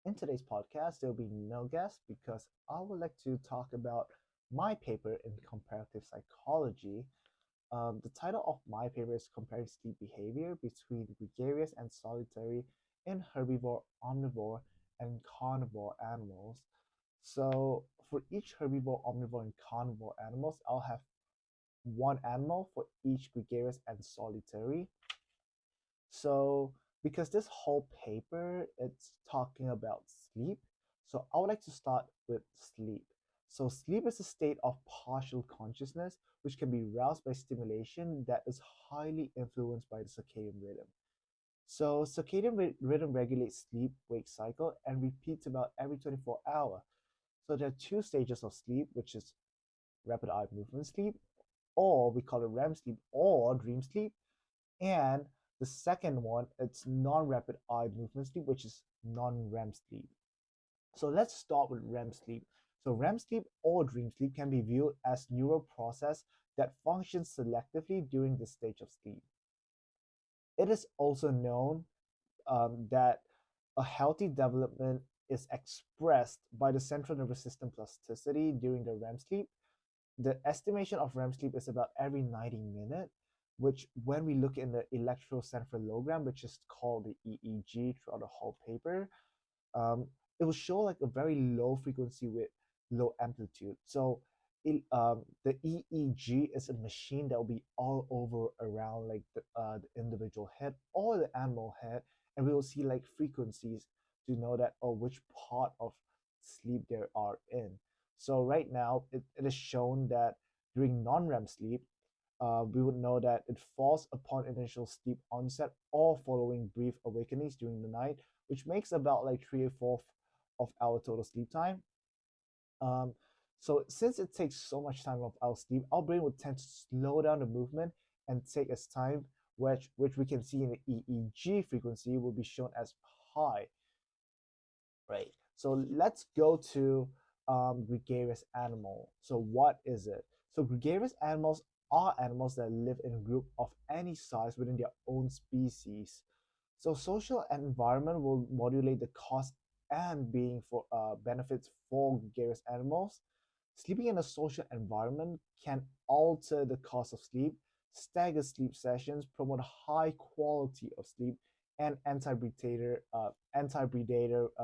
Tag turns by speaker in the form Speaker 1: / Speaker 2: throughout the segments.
Speaker 1: In today's podcast, there will be no guest because I would like to talk about my paper in comparative psychology. The title of my paper is Comparing Sleep Behavior between Gregarious and Solitary in Herbivore, Omnivore, and Carnivore animals. So, for each herbivore, omnivore, and carnivore animals, I'll have one animal for each gregarious and solitary. So, because this whole paper it's talking about sleep, so I would like to start with sleep. So, sleep is a state of partial consciousness which can be roused by stimulation that is highly influenced by the circadian rhythm. So, rhythm regulates sleep-wake cycle and repeats about every 24 hours. So, there are two stages of sleep, which is rapid eye movement sleep, or we call it REM sleep or dream sleep, and the second one, it's non-rapid eye movement sleep, which is non-REM sleep. So let's start with REM sleep. So REM sleep or dream sleep can be viewed as neural process that functions selectively during this stage of sleep. It is also known that a healthy development is expressed by the central nervous system plasticity during the REM sleep. The estimation of REM sleep is about every 90 minutes, which when we look in the electroencephalogram, which is called the EEG throughout the whole paper, um, it will show like a very low frequency with low amplitude. So the EEG is a machine that will be all over around like the individual head or the animal head, and we will see like frequencies to know that which part of sleep they are in. So right now it is shown that during non-REM sleep, we would know that it falls upon initial sleep onset or following brief awakenings during the night, which makes about like 3/4 of our total sleep time. Um, so since it takes so much time of our sleep, our brain would tend to slow down the movement and take its time, which we can see in the EEG frequency will be shown as high, right? So let's go to gregarious animal. So what is it? So gregarious animals are animals that live in a group of any size within their own species. So social and environment will modulate the cost and being for benefits for gregarious animals. Sleeping in a social environment can alter the cost of sleep, stagger sleep sessions, promote high quality of sleep, and anti-predator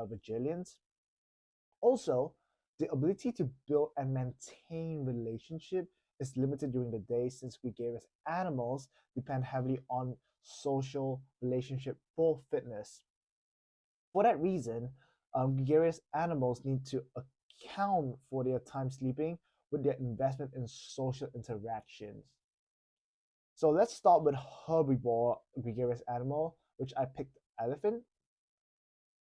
Speaker 1: vigilance. Also, the ability to build and maintain relationship is limited during the day since gregarious animals depend heavily on social relationship for fitness. For that reason, gregarious animals need to account for their time sleeping with their investment in social interactions. So let's start with herbivore gregarious animal, which I picked elephant.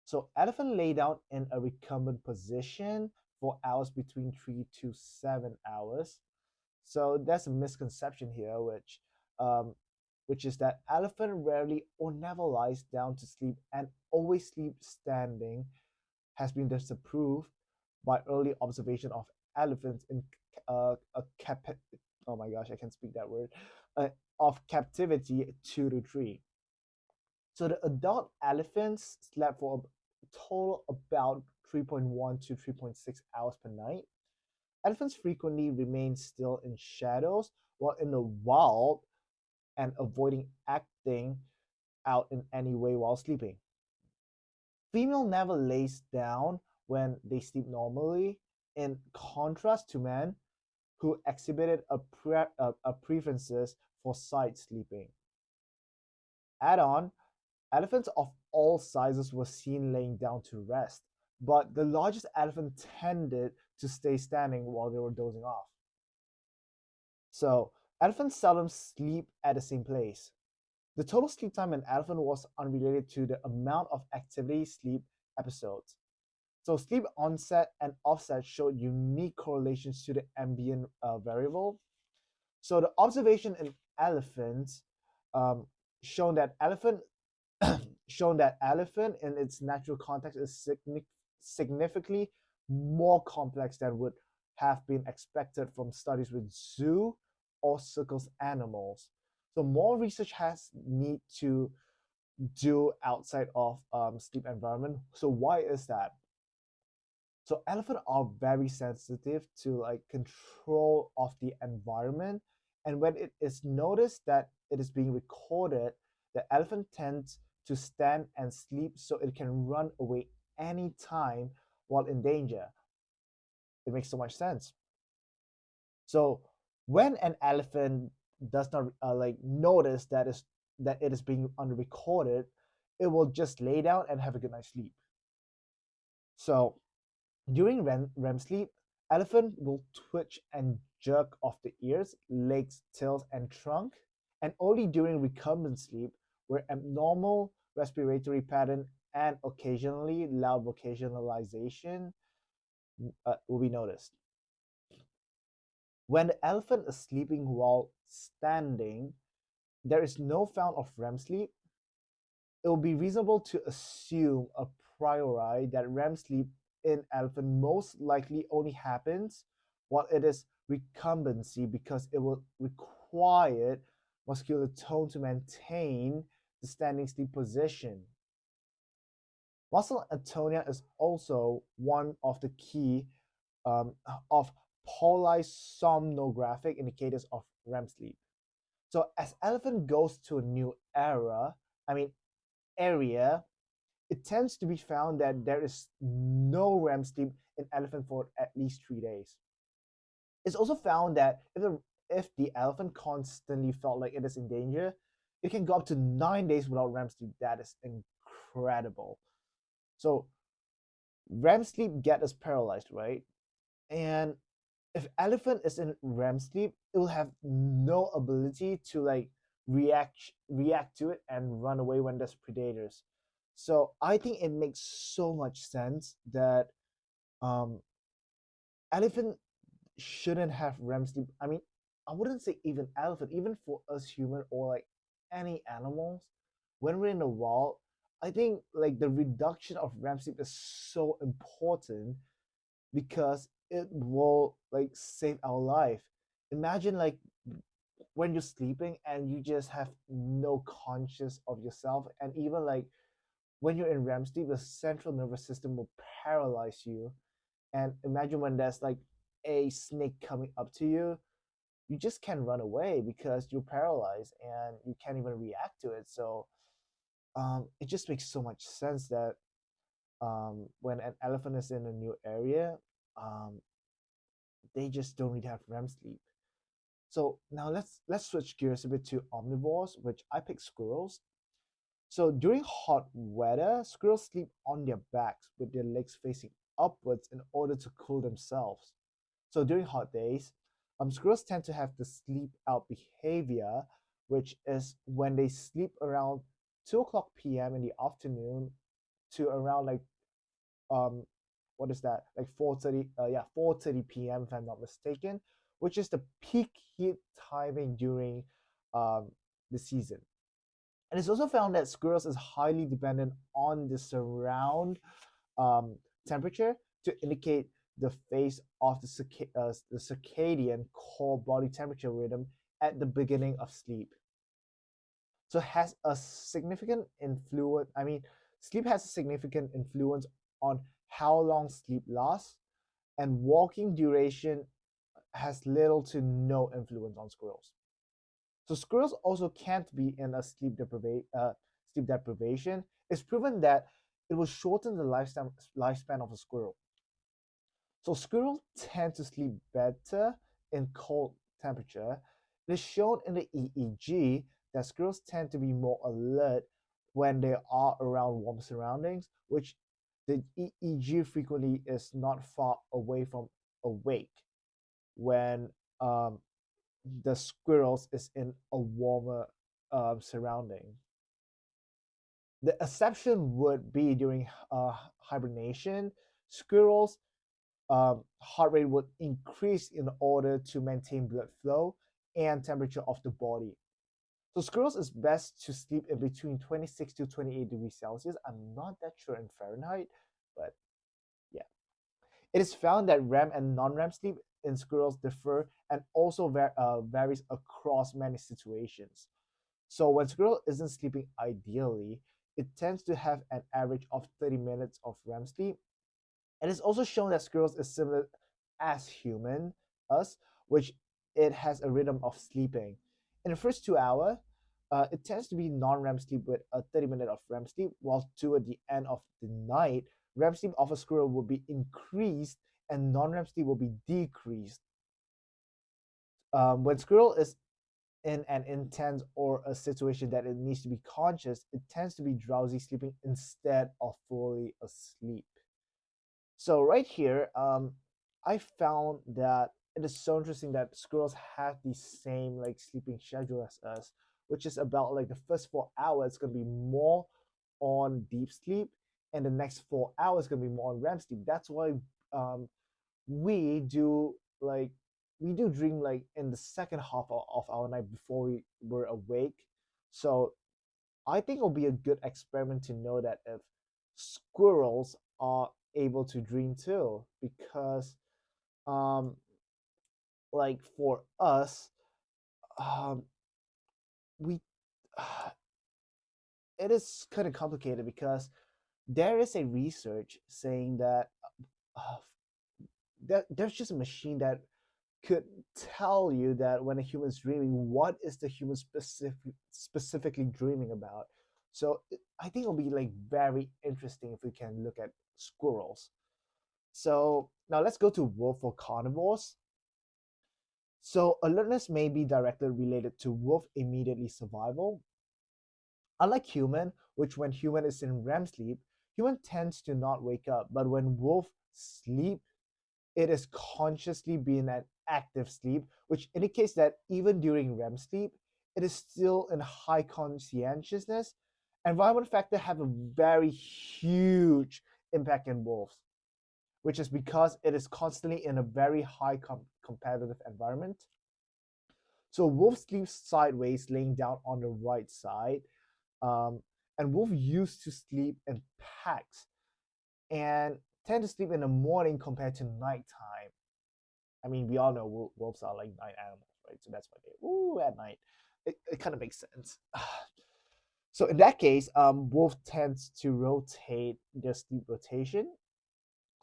Speaker 1: So elephant lay down in a recumbent position for hours between 3 to 7 hours. So there's a misconception here, which is that elephant rarely or never lies down to sleep and always sleeps standing, has been disapproved by early observation of elephants in a oh my gosh, I can't speak that word, of captivity 2 to 3. So the adult elephants slept for a total about 3.1 to 3.6 hours per night. Elephants frequently remain still in shadows while in the wild and avoiding acting out in any way while sleeping. Female never lays down when they sleep normally, in contrast to men who exhibited a preferences for side sleeping. Add on, elephants of all sizes were seen laying down to rest, but the largest elephant tended to stay standing while they were dozing off. So, elephants seldom sleep at the same place. The total sleep time in elephant was unrelated to the amount of activity sleep episodes. So, sleep onset and offset showed unique correlations to the ambient variable. So, the observation in elephants um, shown that elephant shown that elephant in its natural context is significantly more complex than would have been expected from studies with zoo or circus animals. So more research has need to do outside of sleep environment. So why is that? So elephants are very sensitive to like control of the environment, and when it is noticed that it is being recorded, the elephant tends to stand and sleep so it can run away anytime while in danger. It makes so much sense. So when an elephant does not like notice that it is being unrecorded, it will just lay down and have a good night's sleep. So during REM sleep, elephant will twitch and jerk of the ears, legs, tails, and trunk, and only during recumbent sleep, where abnormal respiratory pattern and occasionally loud vocalization will be noticed. When the elephant is sleeping while standing, there is no found of REM sleep. It will be reasonable to assume a priori that REM sleep in elephant most likely only happens while it is recumbency, because it will require muscular tone to maintain the standing sleep position. Muscle atonia is also one of the key of polysomnographic indicators of REM sleep. So as elephant goes to a new area, it tends to be found that there is no REM sleep in elephant for at least 3 days. It's also found that if the elephant constantly felt like it is in danger, it can go up to 9 days without REM sleep. That is incredible. So REM sleep get us paralyzed, right? And if elephant is in REM sleep, it will have no ability to like react to it and run away when there's predators. So I think it makes so much sense that um, elephant shouldn't have REM sleep. I mean, I wouldn't say even elephant, even for us human or like any animals, when we're in the wild, I think like the reduction of REM sleep is so important because it will like save our life. Imagine like when you're sleeping and you just have no conscious of yourself, and even like when you're in REM sleep, the central nervous system will paralyze you. And imagine when there's like a snake coming up to you, you just can't run away because you're paralyzed and you can't even react to it. So it just makes so much sense that when an elephant is in a new area, um, they just don't really have REM sleep. So now let's switch gears a bit to omnivores, which I pick squirrels. So during hot weather, squirrels sleep on their backs with their legs facing upwards in order to cool themselves. So during hot days, squirrels tend to have the sleep out behavior, which is when they sleep around 2 o'clock p.m. in the afternoon to around like um what is that, like 4:30 p.m. if I'm not mistaken, which is the peak heat timing during um the season. And it's also found that squirrels is highly dependent on the surround um, temperature to indicate the phase of the circadian core body temperature rhythm at the beginning of sleep. So it has a significant influence. I mean, sleep has a significant influence on how long sleep lasts, and walking duration has little to no influence on squirrels. So squirrels also can't be in a sleep deprivation. It's proven that it will shorten the lifespan of a squirrel. So squirrels tend to sleep better in cold temperature. It is shown in the EEG that squirrels tend to be more alert when they are around warm surroundings, which the EEG frequently is not far away from awake when the squirrels is in a warmer surrounding. The exception would be during hibernation. Squirrels' heart rate would increase in order to maintain blood flow and temperature of the body. So squirrels is best to sleep in between 26 to 28 degrees Celsius. I'm not that sure in Fahrenheit, but yeah. It is found that REM and non-REM sleep in squirrels differ and also varies across many situations. So when squirrel isn't sleeping ideally, it tends to have an average of 30 minutes of REM sleep. And it's also shown that squirrels is similar as human, us, which it has a rhythm of sleeping. In the first 2 hours, it tends to be non-REM sleep with a 30 minute of REM sleep, while toward the end of the night, REM sleep of a squirrel will be increased and non-REM sleep will be decreased. When squirrel is in an intense or a situation that it needs to be conscious, it tends to be drowsy sleeping instead of fully asleep. So right here, I found that it is so interesting that squirrels have the same like sleeping schedule as us, which is about like the first 4 hours going to be more on deep sleep, and the next 4 hours going to be more on REM sleep. That's why um, we do like we do dream like in the second half of our night before we were awake. So I think it'll be a good experiment to know that if squirrels are able to dream too, because um like for us, um we it is kind of complicated because there is a research saying that uh, there's just a machine that could tell you that when a human is dreaming, what is the human specifically dreaming about. So I think it'll be like very interesting if we can look at squirrels. So now let's go to wolf or carnivores. So alertness may be directly related to wolf immediately survival. Unlike human, which when human is in REM sleep, human tends to not wake up, but when wolf sleep, it is consciously being an active sleep, which indicates that even during REM sleep, it is still in high conscientiousness. Environment factor have a very huge impact in wolves, which is because it is constantly in a very high competitive environment. So wolf sleeps sideways, laying down on the right side, um, and wolf used to sleep in packs and tend to sleep in the morning compared to nighttime. I mean, we all know wolves are like night animals, right? So that's why they at night. It kind of makes sense. So in that case, wolf tends to rotate their sleep rotation.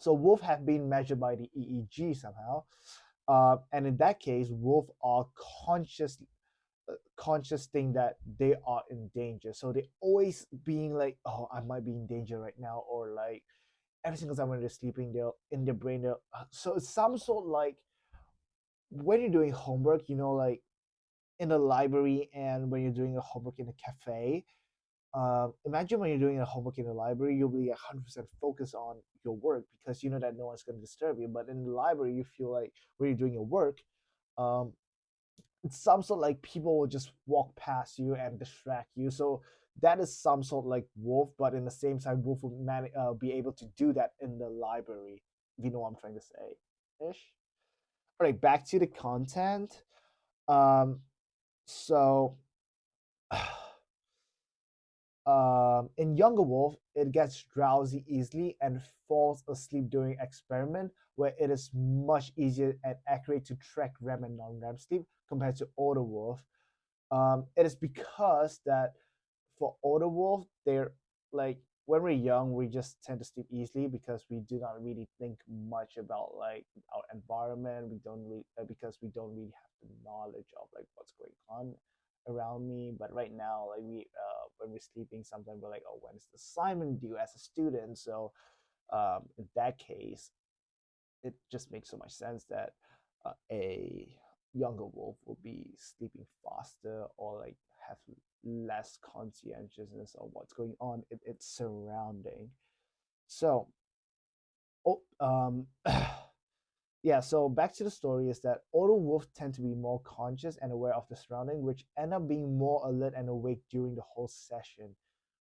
Speaker 1: So wolf have been measured by the EEG somehow, and in that case, wolf are conscious thing that they are in danger. So they always being like, oh, I might be in danger right now, or like every single time when they're sleeping, they're in their brain. So it's some sort like when you're doing homework, like in the library and when you're doing a homework in a cafe. Imagine when you're doing a homework in the library, you'll be 100% focused on your work because you know that no one's going to disturb you. But in the library, you feel like when you're doing your work, um, it's some sort like people will just walk past you and distract you. So that is some sort like wolf, but in the same time, wolf will be able to do that in the library. If you know what I'm trying to say, ish. All right, back to the content. Um, so in younger wolf, it gets drowsy easily and falls asleep during experiment, where it is much easier and accurate to track REM and non-REM sleep compared to older wolf. It is because that for older wolf, they're like when we're young, we just tend to sleep easily because we do not really think much about like our environment. We don't really because we don't really have the knowledge of like what's going on around me. But right now, like we when we're sleeping, sometimes we're like, oh, when is the assignment due as a student? So in that case, it just makes so much sense that a younger wolf will be sleeping faster or like have less conscientiousness of what's going on in its surrounding. So, oh, yeah. So back to the story is that older wolves tend to be more conscious and aware of the surrounding, which end up being more alert and awake during the whole session,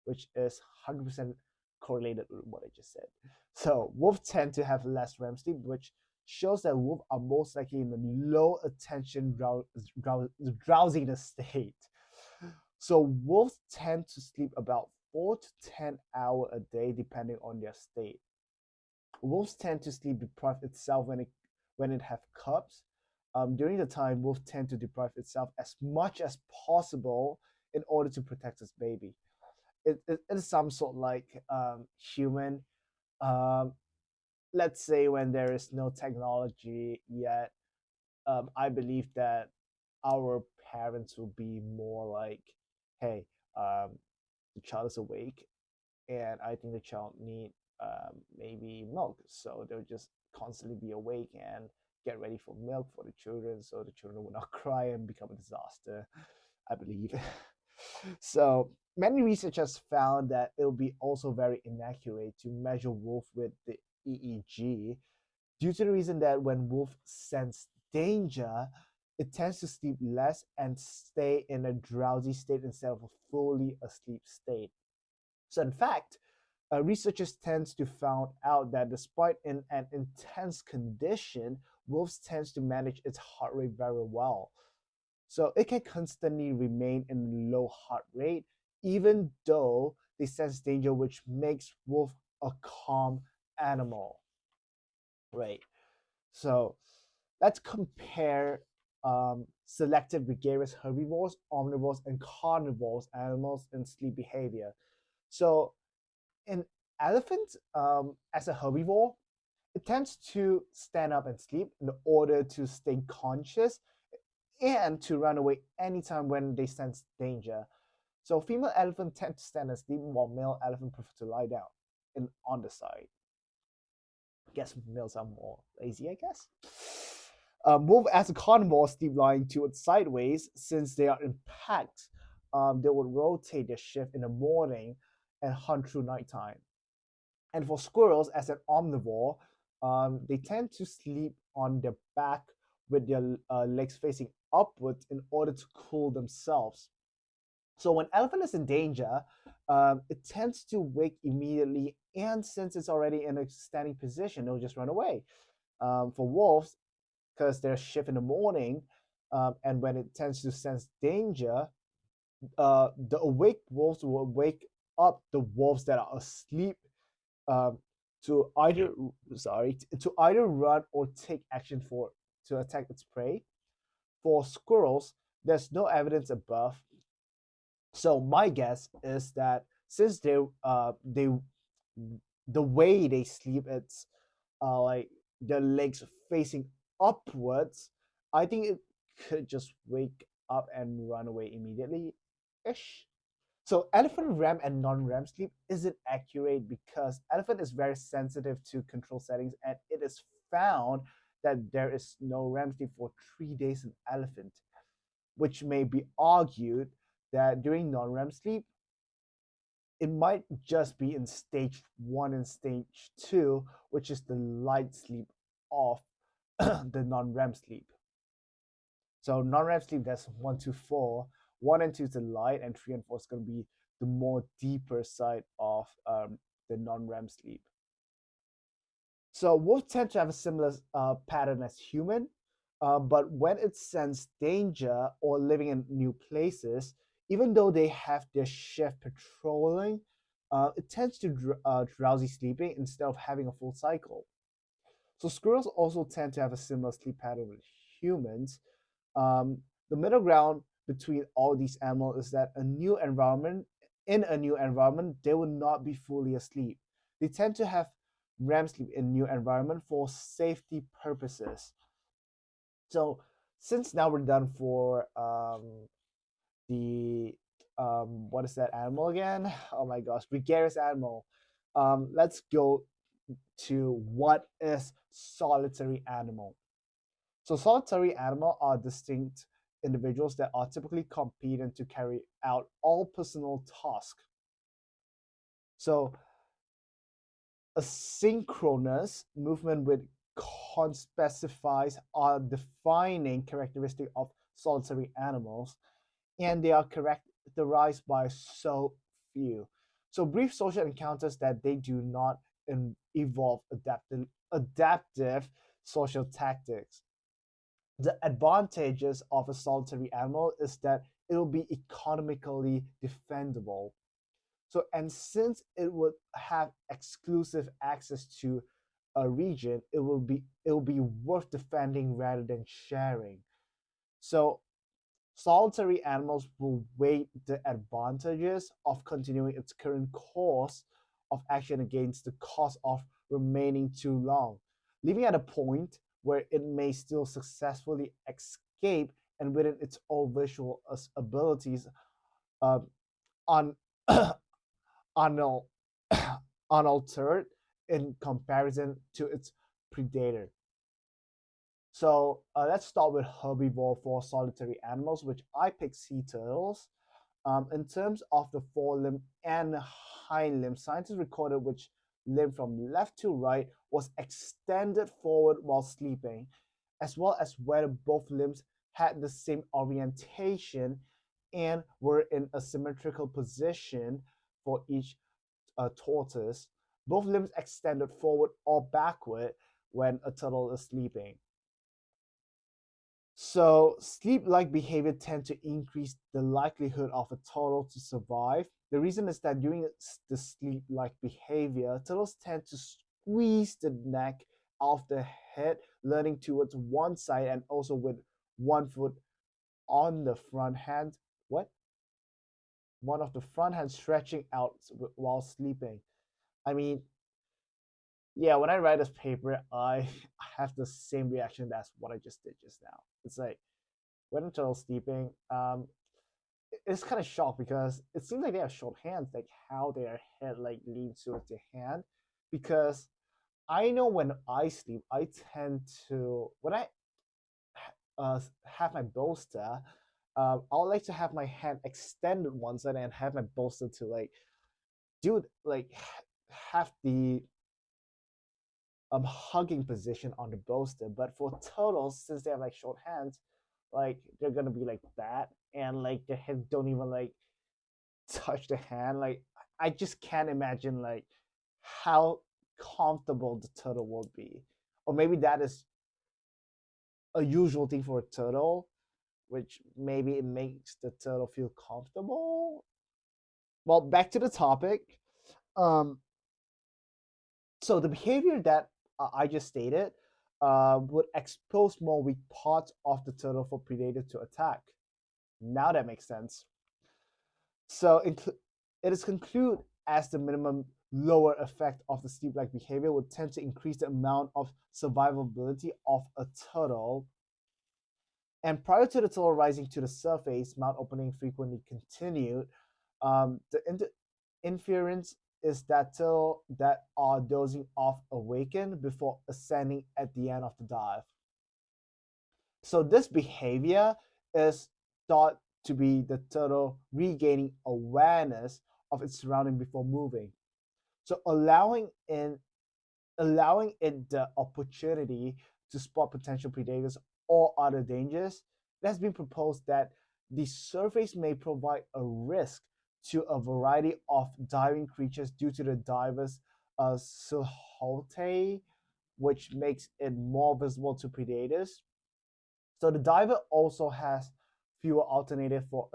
Speaker 1: which is 100% correlated with what I just said. So wolves tend to have less REM sleep, which shows that wolves are most likely in the low attention drowsiness state. So wolves tend to sleep about 4 to 10 hours a day, depending on their state. Wolves tend to sleep deprive itself when it have cubs. During the time, wolves tend to deprive itself as much as possible in order to protect its baby. it is some sort like human. Um, let's say when there is no technology yet, I believe that our parents will be more like, hey, the child is awake, and I think the child need maybe milk, so they'll just constantly be awake and get ready for milk for the children, so the children will not cry and become a disaster. I believe. So many researchers found that it will be also very inaccurate to measure wolf with the EEG due to the reason that when wolf sense danger, it tends to sleep less and stay in a drowsy state instead of a fully asleep state. So in fact, researchers tend to found out that despite in an intense condition, wolves tends to manage its heart rate very well. So it can constantly remain in low heart rate, even though they sense danger, which makes wolf a calm animal. Right. So let's compare selected gregarious herbivores, omnivores, and carnivores animals in sleep behavior. So in elephants, as a herbivore, it tends to stand up and sleep in order to stay conscious and to run away anytime when they sense danger. So female elephant tend to stand and sleep while male elephant prefer to lie down and on the side. I guess males are more lazy, I guess. Wolf as a carnivore sleep lying towards sideways since they are in packs. They would rotate their shift in the morning and hunt through nighttime. And for squirrels as an omnivore, they tend to sleep on their back with their legs facing upwards in order to cool themselves. So when elephant is in danger, it tends to wake immediately, and since it's already in a standing position, it'll just run away. For wolves, because they're shift in the morning, and when it tends to sense danger, the awake wolves will wake up the wolves that are asleep um, to either to either run or take action for to attack its prey. For squirrels, there's no evidence above, so my guess is that since they the way they sleep, it's like their legs facing upwards. I think it could just wake up and run away immediately ish. So elephant REM and non-REM sleep isn't accurate because elephant is very sensitive to control settings, and it is found that there is no REM sleep for 3 days in elephant, which may be argued that during non-REM sleep, it might just be in stage one and stage two, which is the light sleep of the non-REM sleep. So non-REM sleep, that's 1 to 4. 1 and 2 is the light, and 3 and 4 is going to be the more deeper side of the non-REM sleep. So wolves tend to have a similar pattern as human, but when it senses danger or living in new places, even though they have their shift patrolling, it tends to drowsy sleeping instead of having a full cycle. So squirrels also tend to have a similar sleep pattern with humans. Um, the middle ground between all these animals is that in a new environment, they will not be fully asleep. They tend to have REM sleep in new environment for safety purposes. So since now we're done for the what is that animal again? Oh my gosh, gregarious animal. Let's go to what is solitary animal. So solitary animal are distinct individuals that are typically competent to carry out all personal tasks. So asynchronous movement with conspecifies are defining characteristic of solitary animals, and they are characterized by so few. So brief social encounters that they do not evolve adaptive social tactics. The advantages of a solitary animal is that it will be economically defendable. So, and since it would have exclusive access to a region, it will be worth defending rather than sharing. So solitary animals will weigh the advantages of continuing its current course of action against the cost of remaining too long, leaving at a point where it may still successfully escape and within its own visual abilities um, un, unal, unaltered in comparison to its predator. So let's start with herbivore for solitary animals, which I picked sea turtles. In terms of the forelimb and hind limb, scientists recorded which limb from left to right was extended forward while sleeping, as well as whether both limbs had the same orientation and were in a symmetrical position for each tortoise. Both limbs extended forward or backward when a turtle is sleeping. So sleep-like behavior tend to increase the likelihood of a turtle to survive. The reason is that during the sleep-like behavior, turtles tend to squeeze the neck of the head, leaning towards one side and also with one foot on the front hand. What? One of the front hand stretching out while sleeping. I mean, yeah, when I write this paper, I have the same reaction as what I just did just now. It's like when a turtle's sleeping, it's kind of shocked because it seems like they have short hands, like how their head like leans towards their hand. Because I know when I sleep, I tend to when I have my bolster, I would like to have my hand extended one side and have my bolster to like do like have the hugging position on the bolster. But for turtles, since they have like short hands, like they're gonna be like that, and like their head don't even like touch the hand. Like I just can't imagine like how comfortable the turtle will be, or maybe that is a usual thing for a turtle, which maybe it makes the turtle feel comfortable. Well, back to the topic. Um, so the behavior that I just stated would expose more weak parts of the turtle for predator to attack. Now that makes sense. So it is concluded as the minimum lower effect of the sleep-like behavior would tend to increase the amount of survivability of a turtle. And prior to the turtle rising to the surface, mouth opening frequently continued. The inference is that turtle that are dozing off awaken before ascending at the end of the dive. So this behavior is thought to be the turtle regaining awareness of its surrounding before moving. So allowing it the opportunity to spot potential predators or other dangers, it has been proposed that the surface may provide a risk to a variety of diving creatures due to the diver's silhouette, which makes it more visible to predators. So the diver also has fewer alternatives for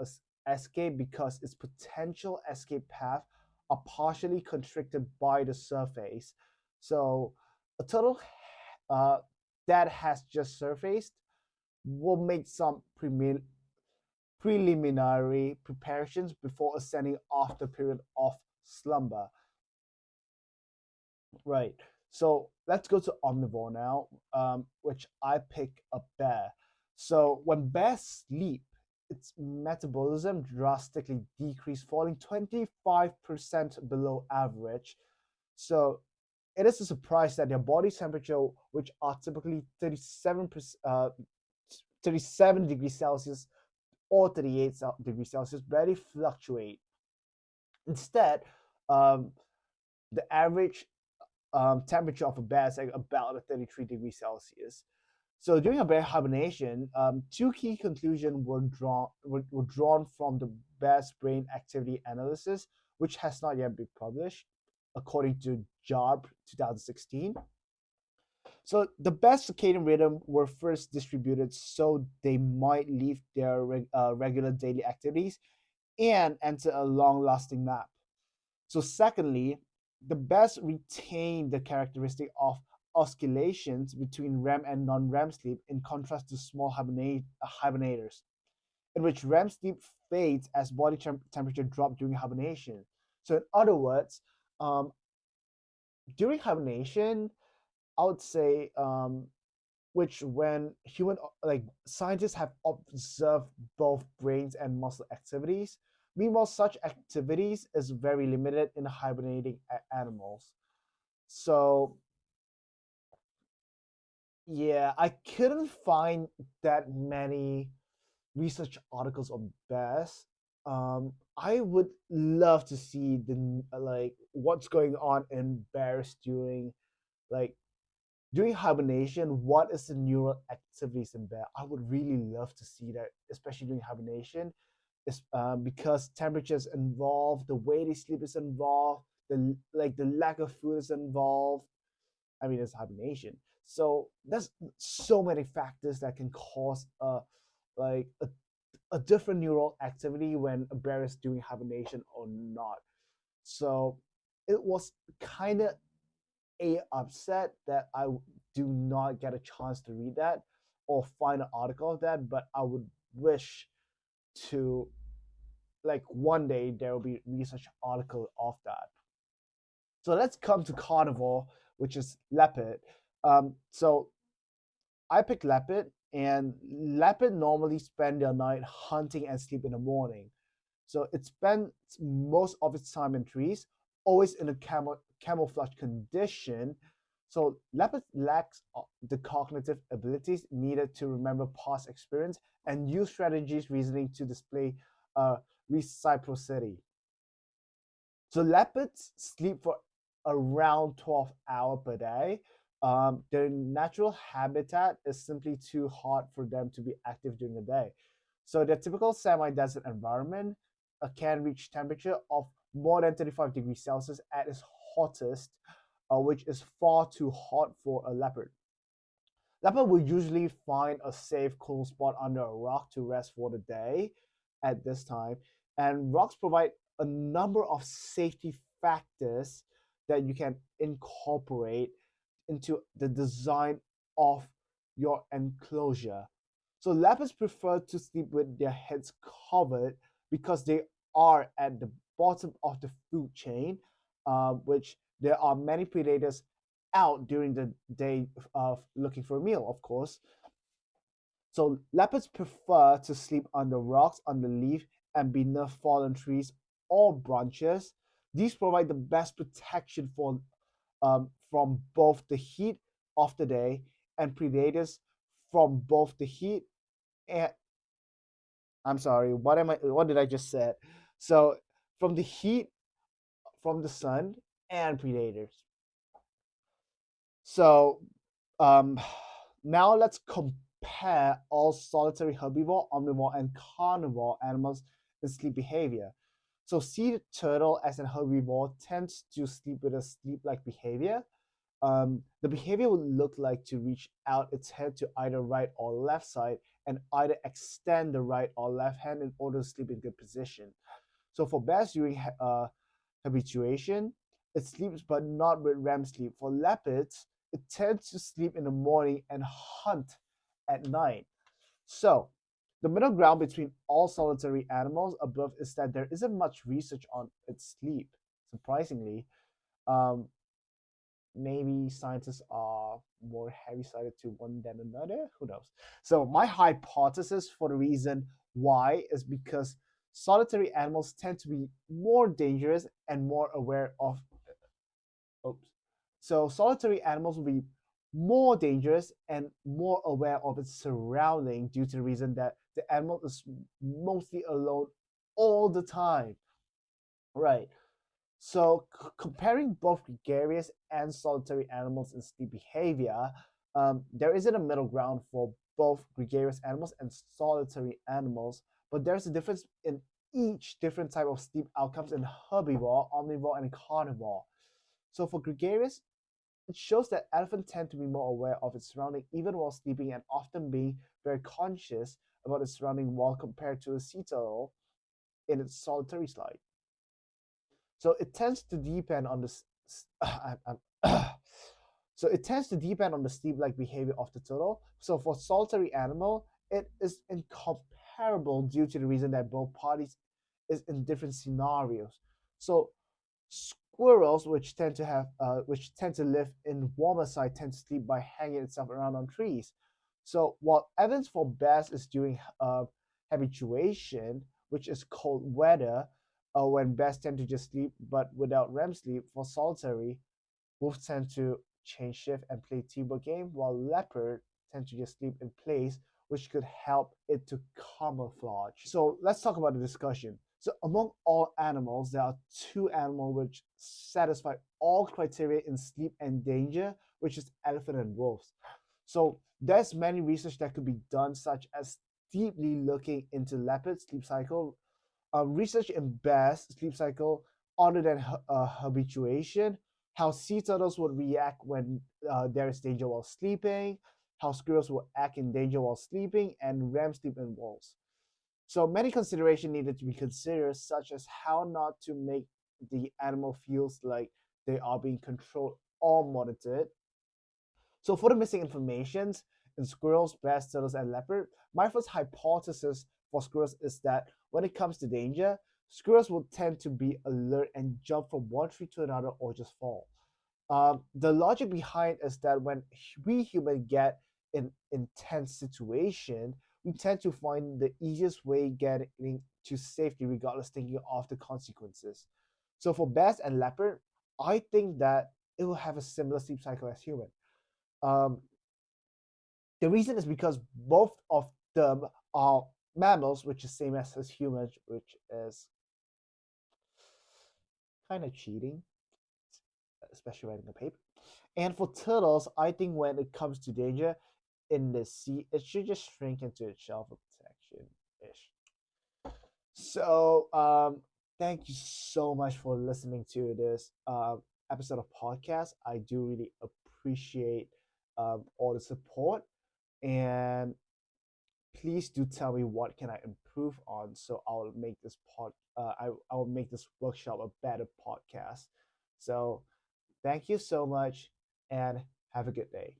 Speaker 1: escape because its potential escape path are partially constricted by the surface. So a turtle that has just surfaced will make some preliminary preparations before ascending after a period of slumber. Right. So let's go to omnivore now, which I pick a bear. So when bears sleep, its metabolism drastically decreased, falling 25% below average. So it is a surprise that their body temperature, which are typically 37 degrees Celsius or 38 degrees Celsius, barely fluctuate. Instead, the average temperature of a bear is like about 33 degrees Celsius. So during a bear hibernation, two key conclusions were drawn from the bear's brain activity analysis, which has not yet been published, according to JARB 2016. So the best circadian rhythm were first distributed so they might leave their regular daily activities and enter a long-lasting nap. So secondly, the best retain the characteristic of oscillations between REM and non-REM sleep in contrast to small hibernators. in which REM sleep fades as body temperature drops during hibernation. So, in other words, um, during hibernation, I would say, which when human like scientists have observed both brains and muscle activities. Meanwhile, such activities is very limited in hibernating animals. So yeah, I couldn't find that many research articles on bears. I would love to see the like what's going on in bears like during hibernation. What is the neural activities in bear? I would really love to see that, especially during hibernation, is because temperatures involved, the way they sleep is involved, the lack of food is involved. I mean, it's hibernation. So there's so many factors that can cause like a different neural activity when a bear is doing hibernation or not. So it was kind of a upset that I do not get a chance to read that or find an article of that, but I would wish to like one day there will be research article of that. So let's come to carnivore, which is leopard. So I picked leopard, and leopard normally spend their night hunting and sleep in the morning. So it spends most of its time in trees, always in a camouflage condition. So leopard lacks the cognitive abilities needed to remember past experience and use strategies reasoning to display reciprocity. So leopards sleep for around 12 hours per day. Their natural habitat is simply too hot for them to be active during the day. So their typical semi-desert environment can reach temperature of more than 35 degrees Celsius at its hottest, which is far too hot for a leopard. Leopard will usually find a safe, cool spot under a rock to rest for the day at this time. And rocks provide a number of safety factors that you can incorporate into the design of your enclosure. So leopards prefer to sleep with their heads covered because they are at the bottom of the food chain, which there are many predators out during the day of looking for a meal, of course. So leopards prefer to sleep under rocks, under leaf, and beneath fallen trees or branches. These provide the best protection from both the heat of the day and predators from both the heat and I'm sorry, what did I just say? So from the heat from the sun and predators. So um, now let's compare all solitary herbivore, omnivore, and carnivore animals in sleep behavior. So sea turtle as an herbivore tends to sleep with a sleep-like behavior. The behavior would look like to reach out its head to either right or left side and either extend the right or left hand in order to sleep in good position. So for bears during habituation, it sleeps but not with REM sleep. For leopards, it tends to sleep in the morning and hunt at night. So the middle ground between all solitary animals above is that there isn't much research on its sleep, surprisingly. Um, Maybe scientists are more heavy-sided to one than another. Who knows? So my hypothesis for the reason why is because solitary animals tend to be more dangerous and more aware of. Oops. So solitary animals will be more dangerous and more aware of its surrounding due to the reason that the animal is mostly alone all the time. Right. So, comparing both gregarious and solitary animals in sleep behavior, there isn't a middle ground for both gregarious animals and solitary animals, but there's a difference in each different type of sleep outcomes in herbivore, omnivore, and carnivore. So, for gregarious, it shows that elephants tend to be more aware of its surrounding even while sleeping and often being very conscious about its surrounding while compared to a sea turtle in its solitary slide. So it tends to depend on the so it tends to depend on the sleep-like behavior of the turtle. So for solitary animal, it is incomparable comparable due to the reason that both parties is in different scenarios. So squirrels, which tend to live in warmer side, tend to sleep by hanging itself around on trees. So while evidence for bears is during habituation, which is cold weather, when bears tend to just sleep but without REM sleep. For solitary, wolves tend to change shift and play teamwork game, while leopard tend to just sleep in place, which could help it to camouflage. So let's talk about the discussion. So among all animals, there are two animals which satisfy all criteria in sleep and danger, which is elephant and wolves. So there's many research that could be done, such as deeply looking into leopard sleep cycle, research in bears sleep cycle other than habituation, how sea turtles would react when there is danger while sleeping, how squirrels will act in danger while sleeping, and REM sleep in wolves. So many considerations needed to be considered, such as how not to make the animal feels like they are being controlled or monitored. So for the missing informations in squirrels, bears, turtles, and leopard, my first hypothesis for squirrels is that when it comes to danger, squirrels will tend to be alert and jump from one tree to another or just fall. The logic behind is that when we humans get in intense situation, we tend to find the easiest way getting to safety regardless thinking of the consequences. So for bears and leopard, I think that it will have a similar sleep cycle as human. Um, the reason is because both of them are mammals, which is same as humans, which is kind of cheating, especially writing a paper. And for turtles, I think when it comes to danger in the sea, it should just shrink into a shell for protection ish. So, thank you so much for listening to this episode of podcast. I do really appreciate all the support, and please do tell me what can I improve on, so I'll make this I will make this workshop a better podcast. So thank you so much and have a good day.